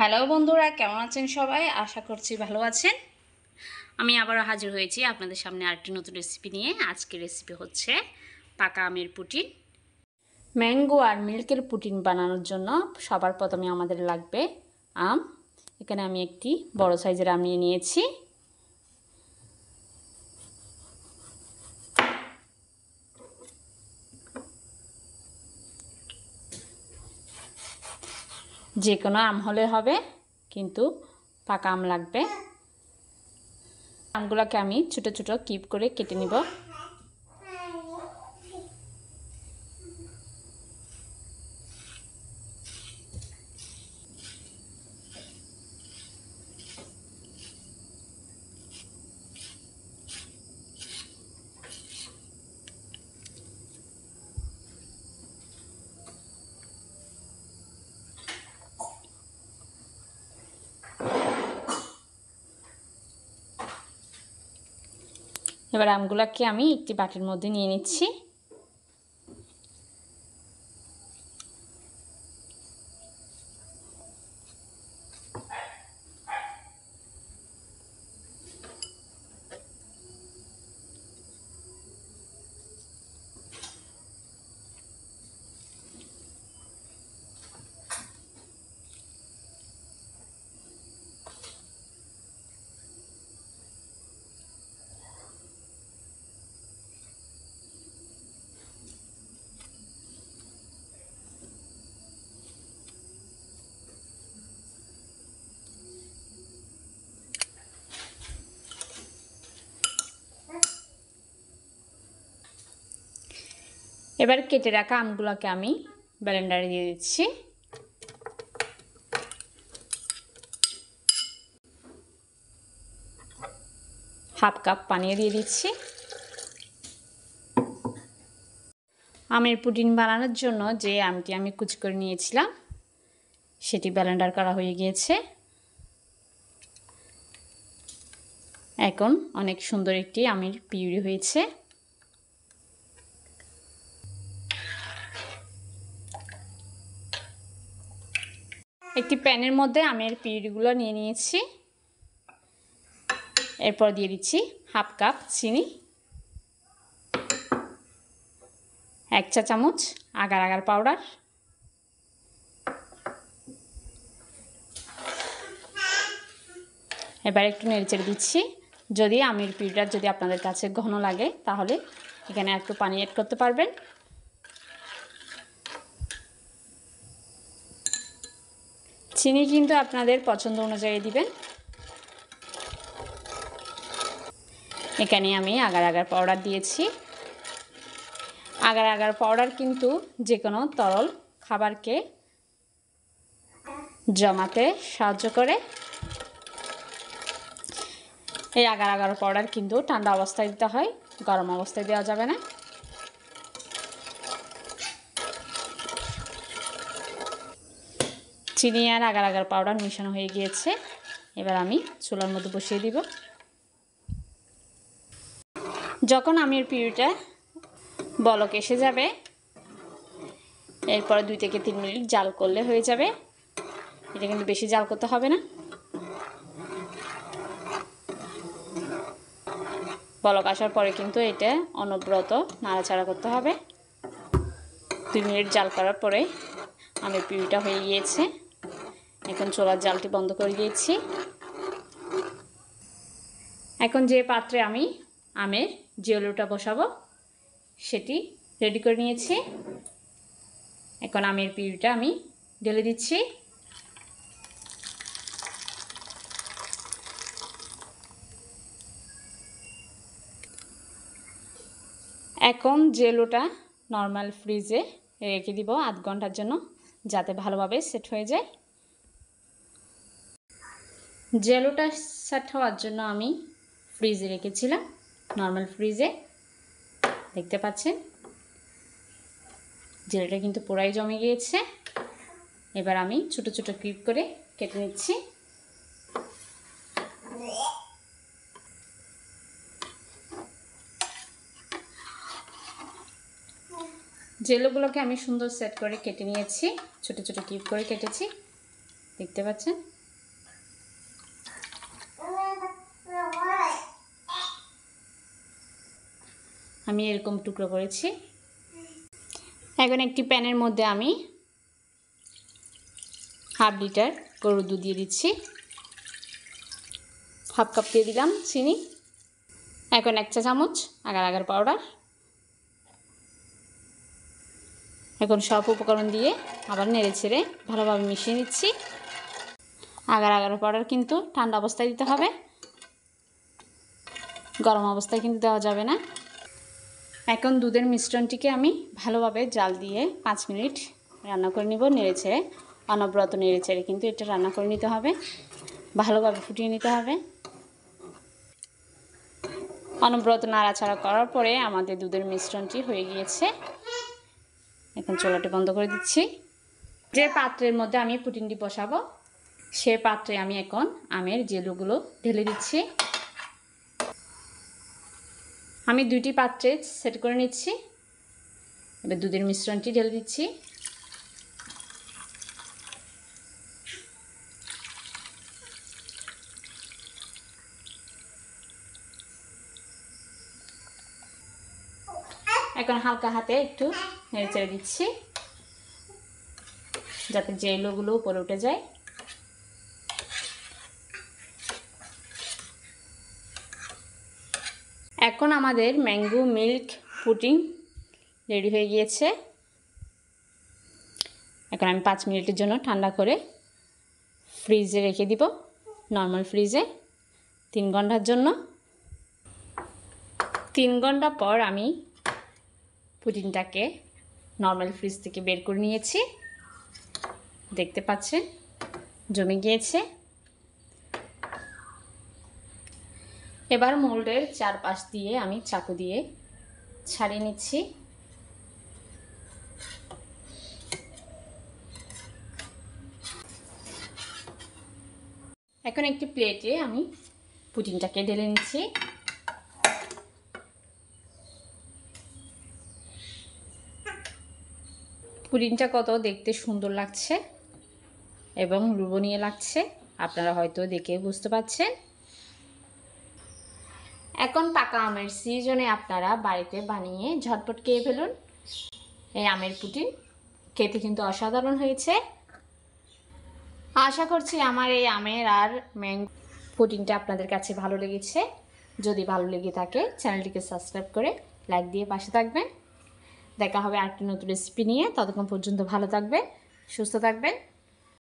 Hello বন্ধুরা, কেমন আছেন সবাই? আশা করছি ভালো আছেন। আমি আবারও হাজির হয়েছি আপনাদের সামনে আরেকটি নতুন রেসিপি নিয়ে। আজকের রেসিপি হচ্ছে পাকা আমের পুটিং। ম্যাঙ্গো আর মিল্কের পুটিং বানানোর জন্য সবার প্রথমে আমাদের লাগবে আম। এখানে আমি একটি বড় সাইজের আম নিয়ে নিয়েছি। যে কোনো আম হলে হবে, কিন্তু পাকা আম লাগবে। আমগুলোকে আমি ছোটো ছোটো কিউব করে কেটে নিব। এবার আমগুলোকে আমি একটি বাটির মধ্যে নিয়ে নিচ্ছি। এবার কেটে রাখা আমগুলোকে আমি ব্লেন্ডারে দিয়ে দিচ্ছি। হাফ কাপ পানি দিয়ে দিচ্ছি। আমের পুডিং বানানোর জন্য যে আমটি আমি কুচি করে নিয়েছিলাম সেটি ব্লেন্ডার করা হয়ে গিয়েছে। এখন অনেক সুন্দর একটি আমের পিউরি হয়েছে। একটি প্যানের মধ্যে আমের পিউরিগুলো নিয়ে নিয়েছি। এরপর দিয়ে দিচ্ছি হাফ কাপ চিনি, 1 চা চামচ আগার আগার পাউডার, এবার একটু নেড়েচেড়ে দিচ্ছি। যদি আমের পিউরিটা যদি আপনাদের কাছে ঘন লাগে তাহলে এখানে একটু পানি অ্যাড করতে পারবেন। চিনি কিন্তু আপনাদের পছন্দ অনুযায়ী দিবেন। এখানে আমি আগার আগার পাউডার দিয়েছি। আগার আগার পাউডার কিন্তু যে কোনো তরল খাবারকে জমাতে সাহায্য করে। এই আগার আগার পাউডার কিন্তু ঠান্ডা অবস্থায় দিতে হয়, গরম অবস্থায় দেওয়া যাবে না। চিনি আর আগার আগার পাউডার মেশানো হয়ে গিয়েছে। এবার আমি চুলার মধ্যে বসিয়ে দিব। যখন আমের পিউরিটা বলক এসে যাবে, এরপর 2 থেকে 3 মিনিট জাল করলে হয়ে যাবে। এটা কিন্তু বেশি জাল করতে হবে না। বলক আসার পরে কিন্তু এটা অনবরত নাড়াচাড়া করতে হবে। 2 মিনিট জাল করার পরে আমের পিউরিটা হয়ে গিয়েছে। এখন চুলার জালটি বন্ধ করে দিয়েছি। এখন যে পাত্রে আমি আমের জেলোটা বসাবো সেটি রেডি করে নিয়েছি। এখন আমের পিউরিটা আমি ঢেলে দিচ্ছি। এখন জেলোটা নর্মাল ফ্রিজে রেখে দিব আধ ঘন্টার জন্য, যাতে ভালোভাবে সেট হয়ে যায়। জেলোটা সেট হওয়ার জন্য আমি ফ্রিজে রেখেছিলাম, নর্মাল ফ্রিজে। দেখতে পাচ্ছেন জেলোটা কিন্তু পুরাই জমে গিয়েছে। এবার আমি ছোট ছোট কিউব করে কেটে নিচ্ছি। জেলোগুলোকে আমি সুন্দর সেট করে কেটে নিয়েছি, ছোট ছোট কিউব করে কেটেছি। দেখতে পাচ্ছেন। আমি এরকম টুকরো করেছি। এখন একটি প্যানের মধ্যে আমি হাফ লিটার গরুর দুধ দিয়ে দিচ্ছি। হাফ কাপ দিয়ে দিলাম চিনি। এখন 1 চা চামচ আগার আগার পাউডার। এখন সব উপকরণ দিয়ে আবার নেড়ে ছেড়ে ভালোভাবে মিশিয়ে নিচ্ছি। আগার আগার পাউডার কিন্তু ঠান্ডা অবস্থায় দিতে হবে, গরম অবস্থায় কিন্তু দেওয়া যাবে না। এখন দুধের মিশ্রণটিকে আমি ভালোভাবে জাল দিয়ে 5 মিনিট রান্না করে নিব। নেড়ে ছেড়ে অনবরত নেড়ে ছেড়ে কিন্তু এটা রান্না করে নিতে হবে, ভালোভাবে ফুটিয়ে নিতে হবে। অনবরত নাড়াচাড়া করার পরে আমাদের দুধের মিশ্রণটি হয়ে গিয়েছে। এখন চুলাটি বন্ধ করে দিচ্ছি। যে পাত্রের মধ্যে আমি পুটিনটি বসাবো সে পাত্রে আমি এখন আমের জেলুগুলো ঢেলে দিচ্ছি। আমি 2টি পাত্রে সেট করে নিচ্ছি। এবার দুধের মিশ্রণটি ঢেলে দিচ্ছি। এখন হালকা হাতে একটু নেড়ে চেড়ে দিচ্ছি যাতে জেলগুলো উপরে উঠে যায়। এখন আমাদের ম্যাঙ্গো মিল্ক পুডিং রেডি হয়ে গিয়েছে। এখন আমি 5 মিনিটের জন্য ঠান্ডা করে ফ্রিজে রেখে দিব, নর্মাল ফ্রিজে 3 ঘন্টার জন্য। 3 ঘন্টা পর আমি পুডিংটাকে নর্মাল ফ্রিজ থেকে বের করে নিয়েছি। দেখতে পাচ্ছেন জমে গিয়েছে। এবার মোল্ডের চারপাশ দিয়ে আমি চাকু দিয়ে ছাড়িয়ে নিচ্ছি। এখন একটি প্লেটে আমি পুডিংটাকে ঢেলে নিচ্ছি। পুডিংটা কত দেখতে সুন্দর লাগছে এবং লোভনীয় লাগছে, আপনারা হয়তো দেখে বুঝতে পারছেন। এখন পাকা আমের সিজনে আপনারা বাড়িতে বানিয়ে ঝটপট খেয়ে ফেলুন এই আমের পুডিং। খেতে কিন্তু অসাধারণ হয়েছে। আশা করছি আমার এই আমের আর ম্যাঙ্গো পুডিংটা আপনাদের কাছে ভালো লেগেছে। যদি ভালো লেগে থাকে চ্যানেলটিকে সাবস্ক্রাইব করে লাইক দিয়ে পাশে থাকবেন। দেখা হবে আরেকটি নতুন রেসিপি নিয়ে। ততক্ষণ পর্যন্ত ভালো থাকবেন, সুস্থ থাকবেন।